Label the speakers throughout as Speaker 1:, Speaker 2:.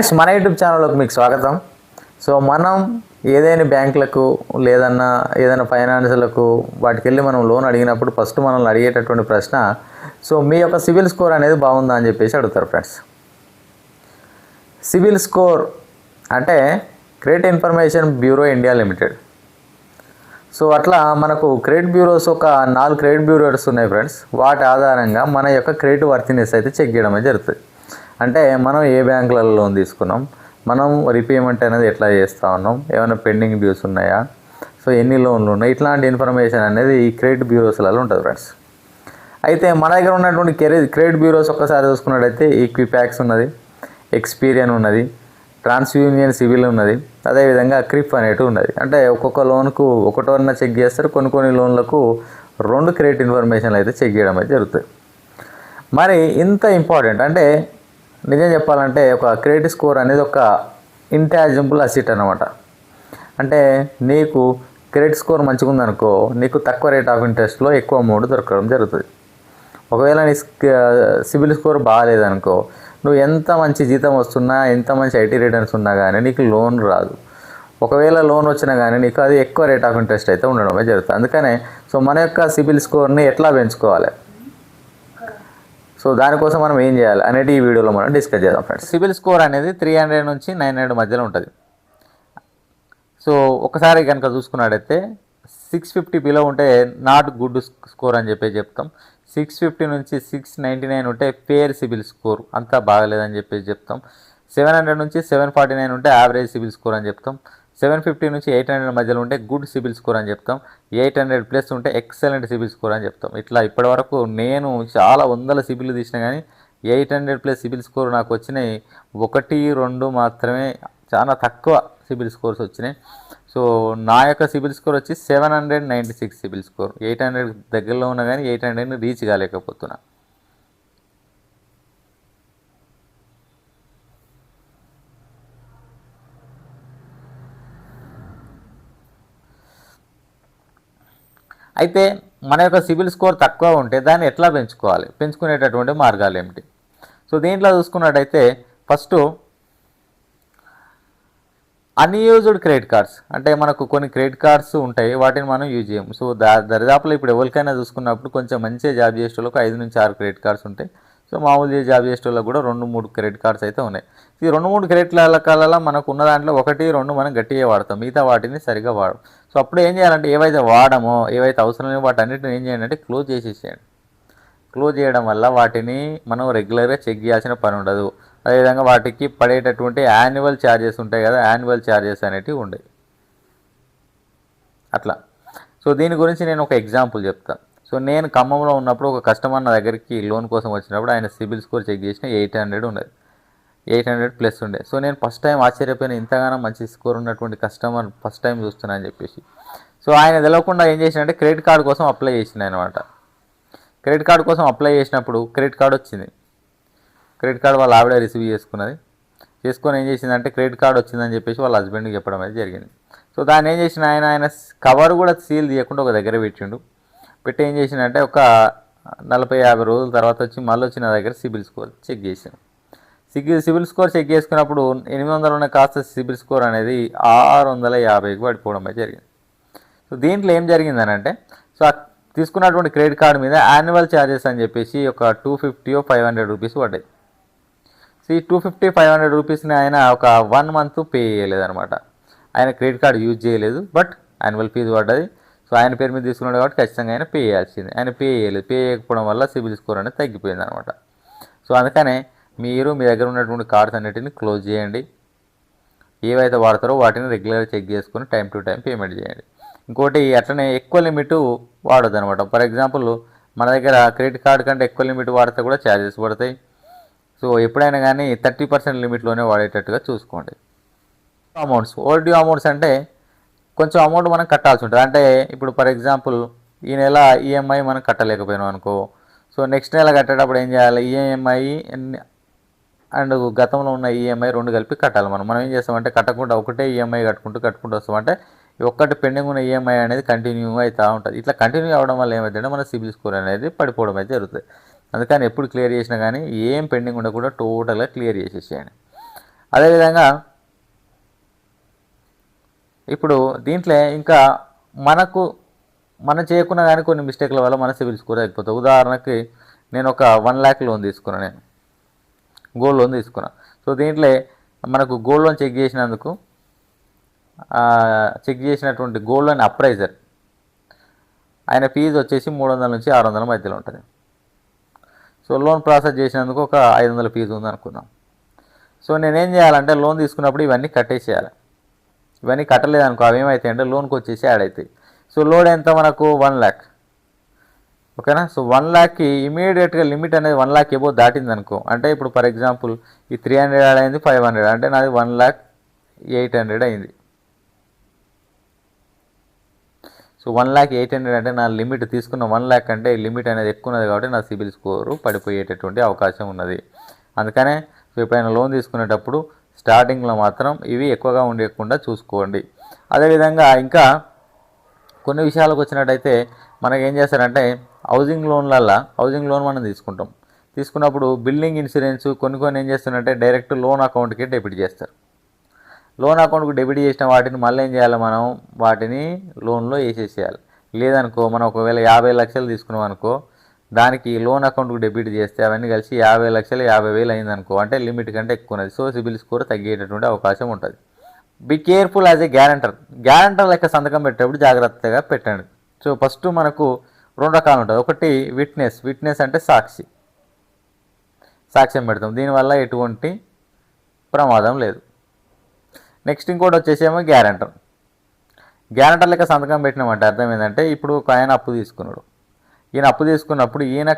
Speaker 1: Friends, మన YouTube ఛానల్లోకి మీకు స్వాగతం. సో మనం ఏదైనా బ్యాంకులకు ఏదైనా ఫైనాన్స్లకు వాటికి వెళ్ళి మనం లోన్ అడిగినప్పుడు ఫస్ట్ మనల్ని అడిగేటటువంటి ప్రశ్న, సో మీ యొక్క సిబిల్ స్కోర్ అనేది బాగుందా అని చెప్పేసి అడుగుతారు. ఫ్రెండ్స్, సిబిల్ స్కోర్ అంటే credit information bureau India limited. So అట్లా మనకు క్రెడిట్ బ్యూరోస్ ఒక 4 క్రెడిట్ బ్యూరోస్ ఉన్నాయి ఫ్రెండ్స్. వాటి ఆధారంగా మన యొక్క క్రెడిట్ వర్తినెస్ అయితే చెక్ చేయడం జరుగుతుంది. అంటే మనం ఏ బ్యాంకులలో లోన్ తీసుకున్నాం, మనం రీపేమెంట్ అనేది ఎట్లా చేస్తూ ఉన్నాం, ఏమైనా పెండింగ్ డ్యూస్ ఉన్నాయా, సో ఎన్ని లోన్లు ఉన్నాయి, ఇట్లాంటి ఇన్ఫర్మేషన్ అనేది ఈ క్రెడిట్ బ్యూరోస్లలో ఉంటుంది ఫ్రెండ్స్. అయితే మన దగ్గర ఉన్నటువంటి క్రెడిట్ బ్యూరోస్ ఒక్కసారి చూసుకున్నట్టయితే ఈక్విఫ్యాక్స్ ఉన్నది, ఎక్స్పీరియన్ ఉన్నది, ట్రాన్స్యూనియన్ సివిల్ ఉన్నది, అదేవిధంగా క్రిప్ అనేటివి ఉన్నది. అంటే ఒక్కొక్క లోన్కు ఒకటోన్న చెక్ చేస్తారు, కొన్ని లోన్లకు 2 క్రెడిట్ ఇన్ఫర్మేషన్లు అయితే చెక్ చేయడం అయితే జరుగుతుంది. మరి ఇంత ఇంపార్టెంట్ అంటే నిజం చెప్పాలంటే ఒక క్రెడిట్ స్కోర్ అనేది ఒక ఇంటాజిబుల్ అసెట్ అనమాట. అంటే నీకు క్రెడిట్ స్కోర్ మంచిగా ఉందనుకో, నీకు తక్కువ రేట్ ఆఫ్ ఇంట్రెస్ట్లో ఎక్కువ అమౌంట్ దొరకడం జరుగుతుంది. ఒకవేళ నీ సిబిల్ స్కోర్ బాగాలేదనుకో, నువ్వు ఎంత మంచి జీతం వస్తున్నా, ఎంత మంచి ఐటీ రిటర్న్స్ ఉన్నా కానీ నీకు లోన్ రాదు. ఒకవేళ లోన్ వచ్చినా కానీ నీకు అది ఎక్కువ రేట్ ఆఫ్ ఇంట్రెస్ట్ అయితే ఉండడమే జరుగుతుంది. అందుకనే సో మన యొక్క సిబిల్ స్కోర్ని ఎట్లా పెంచుకోవాలి, సో దానికోసం మనం ఏం చేయాలి అనేది ఈ వీడియోలో మనం డిస్కస్ చేద్దాం ఫ్రెండ్స్. సిబిల్ స్కోర్ అనేది 300 నుంచి 900 మధ్యలో ఉంటుంది. సో ఒకసారి కనుక చూసుకున్నట్టయితే 650 బిలో ఉంటే నాట్ గుడ్ స్కోర్ అని చెప్పి చెప్తాం. 650 నుంచి 699 ఉంటే ఫేర్ సిబిల్ స్కోర్, అంతా బాగలేదని చెప్పేసి చెప్తాం. 700 నుంచి 749 ఉంటే యావరేజ్ సిబిల్ స్కోర్ అని చెప్తాం. 750 నుంచి 800 మధ్యలో ఉంటే గుడ్ సిబిల్ స్కోర్ అని చెప్తాం. 800 ప్లస్ ఉంటే ఎక్సలెంట్ సిబిల్ స్కోర్ అని చెప్తాం. ఇట్లా ఇప్పటివరకు నేను చాలా వందల సిబిల్ తీసినా కానీ 800 ప్లస్ సిబిల్ స్కోర్ నాకు వచ్చినాయి 1-2 మాత్రమే, చాలా తక్కువ సిబిల్ స్కోర్స్ వచ్చినాయి. సో నా యొక్క సిబిల్ స్కోర్ వచ్చి 796 సిబిల్ స్కోర్. 800 దగ్గరలో ఉన్నా కానీ 800ని రీచ్ కాలేకపోతున్నా. అయితే మన యొక్క సిబిల్ స్కోర్ తక్కువ ఉంటే దాన్ని ఎట్లా పెంచుకోవాలి, పెంచుకునేటటువంటి మార్గాలు ఏమిటి? సో దీంట్లో చూసుకున్నట్టయితే ఫస్ట్ అన్యూజ్డ్ క్రెడిట్ కార్డ్స్, అంటే మనకు కొన్ని క్రెడిట్ కార్డ్స్ ఉంటాయి, వాటిని మనం యూజ్ చేయము. సో దరిదాపులో ఇప్పుడు ఎవరికైనా చూసుకున్నప్పుడు కొంచెం మంచిగా జాబ్ చేసే వాళ్ళకు 5 నుంచి 6 క్రెడిట్ కార్డ్స్ ఉంటాయి. సో మామూలు జాబ్ చేసే వాళ్ళకి కూడా 2-3 క్రెడిట్ కార్డ్స్ అయితే ఉన్నాయి. ఈ 2-3 క్రెడిట్ కార్డుల మనకు ఉన్న దాంట్లో 1-2 మనం గట్టిగా వాడతాం, మిగతా వాటిని సరిగా వాడం. సో అప్పుడు ఏం చేయాలంటే ఏవైతే వాడమో, ఏవైతే అవసరమో వాటన్నిటిని ఏం చేయండి అంటే క్లోజ్ చేసేసేయండి. క్లోజ్ చేయడం వల్ల వాటిని మనం రెగ్యులర్గా చెక్ చేయాల్సిన పని ఉండదు. అదేవిధంగా వాటికి పడేటటువంటి యాన్యువల్ ఛార్జెస్ ఉంటాయి కదా, యాన్యువల్ ఛార్జెస్ అనేటివి ఉండవు అట్లా. సో దీని గురించి నేను ఒక ఎగ్జాంపుల్ చెప్తాను. సో నేను ఖమ్మంలో ఉన్నప్పుడు ఒక కస్టమర్ నా దగ్గరికి లోన్ కోసం వచ్చినప్పుడు ఆయన సిబిల్ స్కోర్ చెక్ చేసిన 800 ఉన్నది, 800 ప్లస్ ఉండే. సో నేను ఫస్ట్ టైం ఆశ్చర్యపోయిన, ఇంతగానో మంచి స్కోర్ ఉన్నటువంటి కస్టమర్ ఫస్ట్ టైం చూస్తున్నా అని చెప్పేసి. సో ఆయన తెలియకుండా ఏం చేసినంటే క్రెడిట్ కార్డు కోసం అప్లై చేసింది అనమాట. క్రెడిట్ కార్డు కోసం అప్లై చేసినప్పుడు క్రెడిట్ కార్డు వచ్చింది. క్రెడిట్ కార్డు వాళ్ళ ఆవిడ రిసీవ్ చేసుకొని ఏం చేసిందంటే క్రెడిట్ కార్డు వచ్చిందని చెప్పేసి వాళ్ళ హస్బెండ్కి చెప్పడం అనేది జరిగింది. సో దాన్ని ఏం చేసిన ఆయన కవర్ కూడా సీల్ తీయకుండా ఒక దగ్గర పెట్టి ఏం చేసిందంటే ఒక 40-50 రోజుల తర్వాత వచ్చి మళ్ళీ వచ్చి నా దగ్గర సిబిల్ స్కోర్ చెక్ చేశాను. సిబిల్ స్కోర్ చెక్ చేసుకున్నప్పుడు 800 ఉన్న కాస్త సిబిల్ స్కోర్ అనేది 650కి పడిపోవడం అయితే జరిగింది. సో దీంట్లో ఏం జరిగిందనంటే, సో తీసుకున్నటువంటి క్రెడిట్ కార్డు మీద యాన్యువల్ ఛార్జెస్ అని చెప్పేసి ఒక 250-500 రూపీస్ పడ్డాయి. సో ఈ 250-500 రూపీస్ని ఆయన ఒక 1 మంత్ పే చేయలేదన్నమాట. ఆయన క్రెడిట్ కార్డు యూజ్ చేయలేదు, బట్ యాన్యువల్ ఫీజు పడ్డది. సో ఆయన పేరు మీద తీసుకున్నాడు కాబట్టి ఖచ్చితంగా ఆయన పే చేయాల్సింది. ఆయన పే చేయలేదు. పే చేయకపోవడం వల్ల సిబిల్ స్కోర్ అనేది తగ్గిపోయింది అనమాట. సో అందుకనే మీరు మీ దగ్గర ఉన్నటువంటి కార్డ్స్ అన్నిటిని క్లోజ్ చేయండి. ఏవైతే వాడతారో వాటిని రెగ్యులర్గా చెక్ చేసుకొని టైం టు టైం పేమెంట్ చేయండి. ఇంకోటి అట్లనే ఎక్కువ లిమిట్ వాడొద్దు అనమాట. ఫర్ ఎగ్జాంపుల్ మన దగ్గర క్రెడిట్ కార్డు కంటే ఎక్కువ లిమిట్ వాడితే కూడా ఛార్జెస్ పడతాయి. సో ఎప్పుడైనా కానీ 30% లిమిట్లోనే వాడేటట్టుగా చూసుకోండి. ఓవర్ డ్యూ అమౌంట్స్ అంటే కొంచెం అమౌంట్ మనం కట్టాల్సి ఉంటుంది. అంటే ఇప్పుడు ఫర్ ఎగ్జాంపుల్ ఈ నెల ఈఎంఐ మనం కట్టలేకపోయినాం అనుకో, సో నెక్స్ట్ నెల కట్టేటప్పుడు ఏం చేయాలి, ఈఎంఐ అండ్ గతంలో ఉన్న ఈఎంఐ 2 కలిపి కట్టాలి. మనం ఏం చేస్తామంటే కట్టకుండా ఒకటే ఈఎంఐ కట్టుకుంటూ వస్తామంటే ఒక్కటి పెండింగ్ ఉన్న ఈఎంఐ అనేది కంటిన్యూ అవుతూ ఉంటుంది. ఇట్లా కంటిన్యూ అవ్వడం వల్ల ఏమవుతుందంటే మన సిబిల్ స్కోర్ అనేది పడిపోవడం అయితే జరుగుతుంది. అందుకని ఎప్పుడు క్లియర్ చేసినా కానీ ఏం పెండింగ్ ఉండకుండా టోటల్గా క్లియర్ చేసేసేయండి. అదేవిధంగా ఇప్పుడు దీంట్లో ఇంకా మనం చేయకున్నా కానీ కొన్ని మిస్టేక్ల వల్ల మన సిబిల్ స్కోర్ అయిపోతుంది. ఉదాహరణకి నేను ఒక 1,00,000 లోన్ తీసుకున్నాను, నేను గోల్డ్ లోన్ తీసుకున్నా. సో దీంట్లో మనకు గోల్డ్ లోన్ చెక్ చేసినటువంటి గోల్డ్ లోన్ అప్రైజర్ ఆయన ఫీజు వచ్చేసి 300 నుంచి 600 మధ్యలో ఉంటుంది. సో లోన్ ప్రాసెస్ చేసినందుకు ఒక 500 ఫీజు ఉంది అనుకుందాం. సో నేనేం చేయాలంటే లోన్ తీసుకున్నప్పుడు ఇవన్నీ కట్టేసేయాలి. ఇవన్నీ కట్టలేదనుకో అవి ఏమవుతాయి అంటే లోన్కి వచ్చేసి యాడ్ అవుతాయి. సో లోడ్ ఎంత మనకు 1,00,000, ఓకేనా. సో 1,00,000కి ఇమీడియట్గా లిమిట్ అనేది 1,00,000 ఎబో దాటింది అనుకో, అంటే ఇప్పుడు ఫర్ ఎగ్జాంపుల్ ఈ 300 యాడ్ అయింది, 500 అంటే నాది 1,08,00,000 అయింది. సో 1,08,00,000 అంటే నా లిమిట్ తీసుకున్న 1,00,000 అంటే లిమిట్ అనేది ఎక్కువ ఉన్నది కాబట్టి నా సిబిల్ స్కోరు పడిపోయేటటువంటి అవకాశం ఉన్నది. అందుకనే సో ఎప్పుడైనా లోన్ తీసుకునేటప్పుడు స్టార్టింగ్లో మాత్రం ఇవి ఎక్కువగా ఉండకుండా చూసుకోండి. అదేవిధంగా ఇంకా కొన్ని విషయాలకు వచ్చినట్టయితే మనకి ఏం చేస్తారంటే హౌసింగ్ లోన్ మనం తీసుకున్నప్పుడు బిల్డింగ్ ఇన్సూరెన్స్ కొన్ని ఏం చేస్తారంటే డైరెక్ట్ లోన్ అకౌంట్కి డెబిట్ చేస్తారు. లోన్ అకౌంట్కి డెబిట్ చేసిన వాటిని మళ్ళీ ఏం చేయాలి, మనం వాటిని లోన్లో వేసేసేయాలి. లేదనుకో మనం ఒకవేళ 50 లక్షలు తీసుకున్నాం అనుకో, దానికి లోన్ అకౌంట్కి డెబిట్ చేస్తే అవన్నీ కలిసి 50 లక్షలు 50,000 అయిందనుకో, అంటే లిమిట్ కంటే ఎక్కువ ఉన్నది. సో సిబిల్ స్కోర్ తగ్గేటటువంటి అవకాశం ఉంటుంది. Be careful as a guarantor లెక్క సంతకం పెట్టేప్పుడు జాగ్రత్తగా పెట్టండి. సో ఫస్ట్ మనకు 2 రకాలు ఉంటుంది. ఒకటి విట్నెస్ అంటే సాక్ష్యం పెడతాం, దీనివల్ల ఎటువంటి ప్రమాదం లేదు. నెక్స్ట్ ఇంకోటి వచ్చేసేమో గ్యారంటర్ లెక్క సంతకం పెట్టినామంటే అర్థం ఏంటంటే ఇప్పుడు ఒక ఆయన అప్పు తీసుకున్నాడు, ఈయన అప్పు తీసుకున్నప్పుడు ఈయన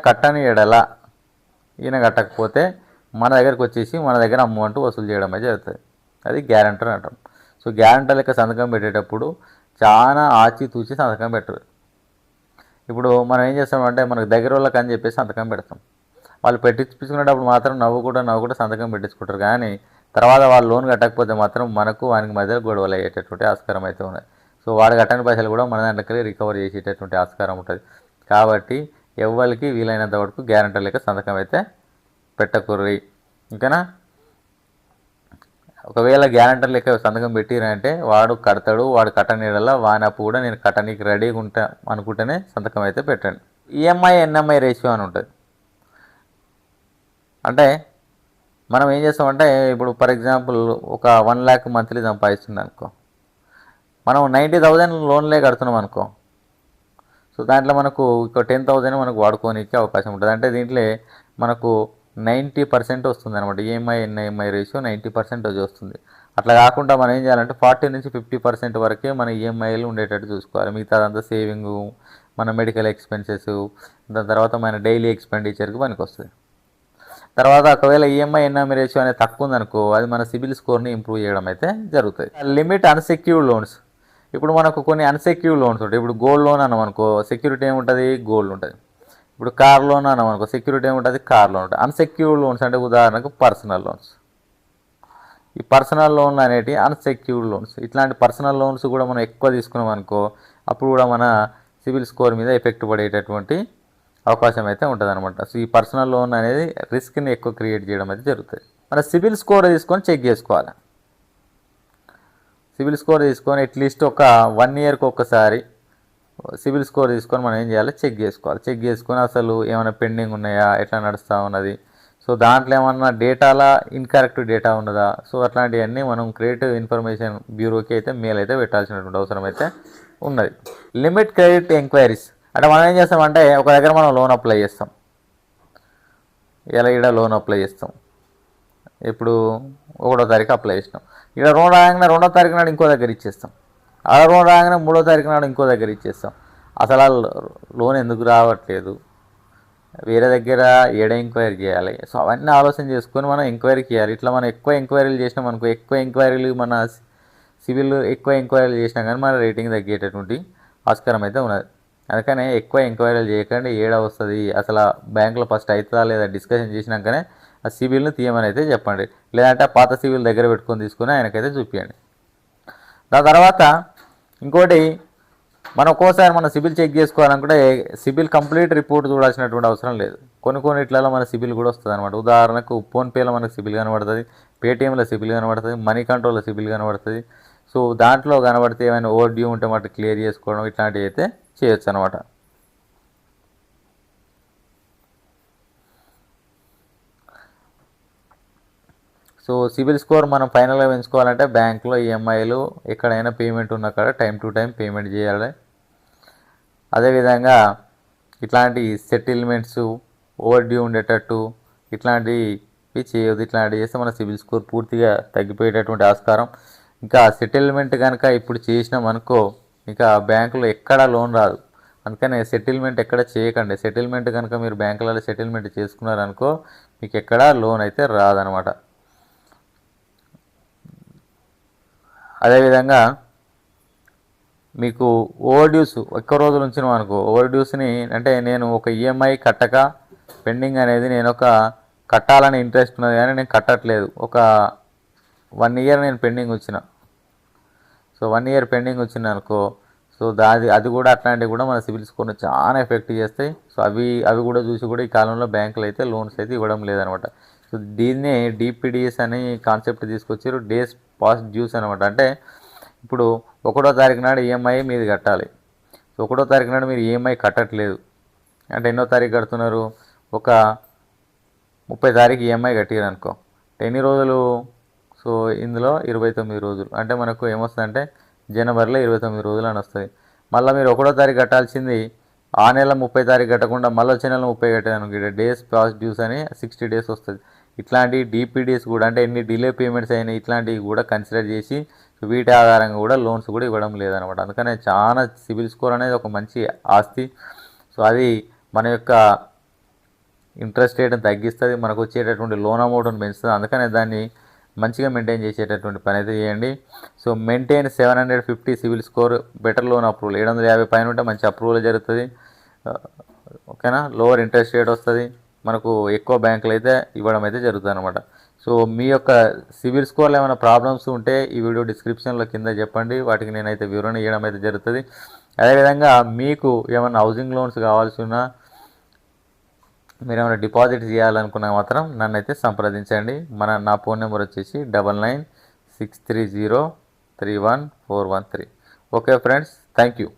Speaker 1: కట్టకపోతే మన దగ్గరకు వచ్చేసి మన దగ్గర అమౌంట్ వసూలు చేయడం అయితే జరుగుతుంది. అది గ్యారంటర్ అంటాం. సో గ్యారంటర్ లెక్క సంతకం పెట్టేటప్పుడు చాలా ఆచితూచి సంతకం పెట్టరు. ఇప్పుడు మనం ఏం చేస్తామంటే మనకు దగ్గర వాళ్ళకి అని చెప్పేసి సంతకం పెడతాం. వాళ్ళు పెట్టించుకునేటప్పుడు మాత్రం నవ్వు కూడా సంతకం పెట్టించుకుంటారు. కానీ తర్వాత వాళ్ళు లోన్ కట్టకపోతే మాత్రం మనకు వానికి మధ్య గొడవలు అయ్యేటటువంటి ఆస్కారం అయితే ఉన్నాయి. సో వాడు కట్టని పైసలు కూడా మన దాంట్లోకి రికవర్ చేసేటటువంటి ఆస్కారం ఉంటుంది. కాబట్టి ఎవరికి వీలైనంత వరకు గ్యారంటర్ లెక్క సంతకం అయితే పెట్టకూర్రి. ఇంకనా ఒకవేళ గ్యారంటర్ లెక్క సంతకం పెట్టిరంటే వాడు కడతాడు, వాడు కట్టనీడల్లా వాని అప్పు కూడా నేను కట్టనీకి రెడీగా ఉంటా అనుకుంటేనే సంతకం అయితే పెట్టండి. ఈఎంఐ ఎన్ఎంఐ రేషియో అని ఉంటుంది. అంటే మనం ఏం చేస్తామంటే ఇప్పుడు ఫర్ ఎగ్జాంపుల్ ఒక 1,00,000 మంత్లీ సంపాదిస్తుంది అనుకో, మనం 90,000 లోన్లే కడుతున్నాం అనుకో, సో దాంట్లో మనకు ఒక 10,000 మనకు వాడుకోనికి అవకాశం ఉంటుంది. అంటే దీంట్లో మనకు 90% వస్తుంది అనమాట. ఈఎంఐ ఎన్ఐఎంఐ రేషియో 90% వస్తుంది. అట్లా కాకుండా మనం ఏం చేయాలంటే 40 నుంచి 50% వరకే మన ఈఎంఐలు ఉండేటట్టు చూసుకోవాలి. మిగతాదంతా సేవింగు, మన మెడికల్ ఎక్స్పెన్సెస్, దాని తర్వాత మన డైలీ ఎక్స్పెండిచర్కి పనికి వస్తుంది. తర్వాత ఒకవేళ ఈఎంఐ ఎన్ఐఎంఐ రేషియో అనేది తక్కువ ఉందనుకో, అది మన సిబిల్ స్కోర్ని ఇంప్రూవ్ చేయడం అయితే జరుగుతుంది. Limit unsecured loans. ఇప్పుడు మనకు కొన్ని అన్సెక్యూర్డ్ లోన్స్ ఉంటాయి. ఇప్పుడు గోల్డ్ లోన్ అన్నాం అనుకో, సెక్యూరిటీ ఏముంటుంది, గోల్డ్ ఉంటుంది. ఇప్పుడు కార్ లోన్ అన్నాం అనుకో, సెక్యూరిటీ ఏముంటుంది, కార్ లోన్ ఉంటుంది. అన్సెక్యూర్డ్ లోన్స్ అంటే ఉదాహరణకు పర్సనల్ లోన్స్. ఈ పర్సనల్ లోన్లు అనేటివి అన్సెక్యూర్డ్ లోన్స్. ఇట్లాంటి పర్సనల్ లోన్స్ కూడా మనం ఎక్కువ తీసుకున్నాం అనుకో, అప్పుడు కూడా మన సిబిల్ స్కోర్ మీద ఎఫెక్ట్ పడేటటువంటి అవకాశం అయితే ఉంటుంది అనమాట. సో ఈ పర్సనల్ లోన్ అనేది రిస్క్ని ఎక్కువ క్రియేట్ చేయడం అయితే జరుగుతుంది. మన సిబిల్ స్కోర్ తీసుకొని చెక్ చేసుకోవాలి. సిబిల్ స్కోర్ తీసుకొని అట్లీస్ట్ ఒక 1 ఇయర్కి ఒక్కసారి సిబిల్ స్కోర్ తీసుకొని మనం ఏం చేయాలి, చెక్ చేసుకొని అసలు ఏమైనా పెండింగ్ ఉన్నాయా, ఎట్లా నడుస్తూ ఉన్నది, సో దాంట్లో ఏమన్నా డేటాలా ఇన్కరెక్ట్ డేటా ఉన్నదా, సో అట్లాంటివన్నీ మనం క్రెడిట్ ఇన్ఫర్మేషన్ బ్యూరోకి అయితే మెయిల్ అయితే పెట్టాల్సినటువంటి అవసరం అయితే ఉన్నది. లిమిట్ క్రెడిట్ ఎంక్వైరీస్ అంటే మనం ఏం చేస్తామంటే ఒక దగ్గర మనం లోన్ అప్లై చేస్తాం. లోన్ అప్లై చేస్తాం. ఇప్పుడు 1వ తారీఖు అప్లై చేసినాం. ఇక్కడ లోన్ రాగానే 2వ తారీఖు నాడు ఇంకో దగ్గర ఇచ్చేస్తాం. అలా లోన్ రాగానే 3వ తారీఖు నాడు ఇంకో దగ్గర ఇచ్చేస్తాం. అసలు ఆ లోన్ ఎందుకు రావట్లేదు, వేరే దగ్గర ఎంక్వైరీ చేయాలి. సో అవన్నీ ఆలోచన చేసుకొని మనం ఎంక్వైరీ చేయాలి. ఇట్లా మనం ఎక్కువ ఎంక్వైరీలు చేసినాం అనుకో, మన సివిల్ ఎక్కువ ఎంక్వైరీలు చేసినా కానీ మన రేటింగ్ తగ్గేటటువంటి ఆస్కారం అయితే ఉన్నది. అందుకనే ఎక్కువ ఎంక్వైరీలు చేయకండి. వస్తుంది అసలు బ్యాంకులో ఫస్ట్ అవుతుందా లేదా డిస్కషన్ చేసినాకనే ఆ సివిల్ని తీయమని అయితే చెప్పండి. లేదంటే ఆ పాత సివిల్ దగ్గర పెట్టుకొని తీసుకుని ఆయనకైతే చూపించండి. దాని తర్వాత ఇంకోటి, మనం ఒక్కోసారి మన సిబిల్ చెక్ చేసుకోవాలనుకుంటే సిబిల్ కంప్లీట్ రిపోర్ట్ చూడాల్సినటువంటి అవసరం లేదు. కొన్ని ఇట్లలో మన సిబిల్ కూడా వస్తుంది అనమాట. ఉదాహరణకు ఫోన్పేలో మనకు సిబిల్ కనబడుతుంది, పేటీఎంలో సిబిల్ కనబడుతుంది, మనీ కంట్రోల్లో సిబిల్ కనబడుతుంది. సో దాంట్లో కనబడితే ఏమైనా ఓవర్ డ్యూ ఉంటే మాట క్లియర్ చేసుకోవడం ఇట్లాంటివి అయితే చేయొచ్చు అనమాట. సో సిబిల్ స్కోర్ మనం ఫైనల్గా పెంచుకోవాలంటే బ్యాంకులో ఈఎంఐలు ఎక్కడైనా పేమెంట్ ఉన్న కాడ టైం టు టైం పేమెంట్ చేయాలి. అదేవిధంగా ఇట్లాంటి సెటిల్మెంట్స్ ఓవర్ డ్యూ ఉండేటట్టు ఇట్లాంటివి చేయొద్దు. ఇట్లాంటివి చేస్తే మన సిబిల్ స్కోర్ పూర్తిగా తగ్గిపోయేటటువంటి ఆస్కారం. ఇంకా సెటిల్మెంట్ కనుక ఇప్పుడు చేసినాం అనుకో ఇంకా బ్యాంకులో ఎక్కడా లోన్ రాదు. అందుకని సెటిల్మెంట్ ఎక్కడ చేయకండి. సెటిల్మెంట్ కనుక మీరు బ్యాంకులలో సెటిల్మెంట్ చేసుకున్నారనుకో మీకు ఎక్కడా లోన్ అయితే రాదనమాట. అదేవిధంగా మీకు ఓవర్ డ్యూస్ ఎక్కువ రోజులు ఉంచినాం అనుకో, ఓవర్ డ్యూస్ని అంటే నేను ఒక ఈఎంఐ కట్టక పెండింగ్ అనేది నేను ఒక కట్టాలని ఇంట్రెస్ట్ ఉన్నది కానీ నేను కట్టట్లేదు, ఒక 1 ఇయర్ నేను పెండింగ్ వచ్చిన. సో 1 ఇయర్ పెండింగ్ వచ్చింది అనుకో, సో అది కూడా అట్లాంటివి కూడా మన సిబిల్ స్కోర్ని చాలా ఎఫెక్ట్ చేస్తాయి. సో అవి కూడా చూసి కూడా ఈ కాలంలో బ్యాంకులు అయితే లోన్స్ అయితే ఇవ్వడం లేదనమాట. సో దీన్నే డిపిడిఎస్ అని కాన్సెప్ట్ తీసుకొచ్చారు, డేస్ పాస్ట్ డ్యూస్ అనమాట. అంటే ఇప్పుడు 1వ తారీఖు నాడు ఈఎంఐ మీది కట్టాలి. సో 1వ తారీఖు నాడు మీరు ఈఎంఐ కట్టట్లేదు అంటే ఎన్నో తారీఖు కడుతున్నారు, ఒక 30 తారీఖు ఈఎంఐ కట్టారు అనుకో, ఎన్ని రోజులు? సో ఇందులో 29 రోజులు అంటే మనకు ఏమొస్తుందంటే జనవరిలో 29 రోజులు అని వస్తుంది. మళ్ళీ మీరు 1వ తారీఖు కట్టాల్సింది ఆ నెల 30 తారీఖు కట్టకుండా మళ్ళీ వచ్చే నెల 30 కట్టాను, డేస్ పాస్ట్ డ్యూస్ అని 60 డేస్ వస్తుంది. ఇట్లాంటి డిపిడిఎస్ కూడా అంటే ఎన్ని డిలే పేమెంట్స్ అయినాయి ఇట్లాంటివి కూడా కన్సిడర్ చేసి వీటి ఆధారంగా కూడా లోన్స్ కూడా ఇవ్వడం లేదనమాట. అందుకనే చాలా సిబిల్ స్కోర్ అనేది ఒక మంచి ఆస్తి. సో అది మన యొక్క ఇంట్రెస్ట్ రేట్ని తగ్గిస్తుంది, మనకు వచ్చేటటువంటి లోన్ అమౌంట్ని పెంచుతుంది. అందుకనే దాన్ని మంచిగా మెయింటైన్ చేసేటటువంటి పని అయితే చేయండి. So maintain 750 CIBIL score, better loan approval 750 పైన ఉంటే మంచి అప్రూవల్ జరుగుతుంది. ఓకేనా, లోవర్ ఇంట్రెస్ట్ రేట్ వస్తుంది, మనకు ఎక్కువ బ్యాంకులు అయితే ఇవ్వడం అయితే జరుగుతుంది అనమాట. సో మీ యొక్క సిబిల్ స్కోర్లో ఏమైనా ప్రాబ్లమ్స్ ఉంటే ఈ వీడియో డిస్క్రిప్షన్లో కింద చెప్పండి, వాటికి నేనైతే వివరణ ఇవ్వడం అయితే జరుగుతుంది. అదేవిధంగా మీకు ఏమైనా హౌసింగ్ లోన్స్ కావాల్సి ఉన్నా మీరు ఏమైనా డిపాజిట్ చేయాలనుకున్నా మాత్రం నన్ను అయితే సంప్రదించండి. నా ఫోన్ నెంబర్ వచ్చేసి 9963031413. Okay friends, thank you.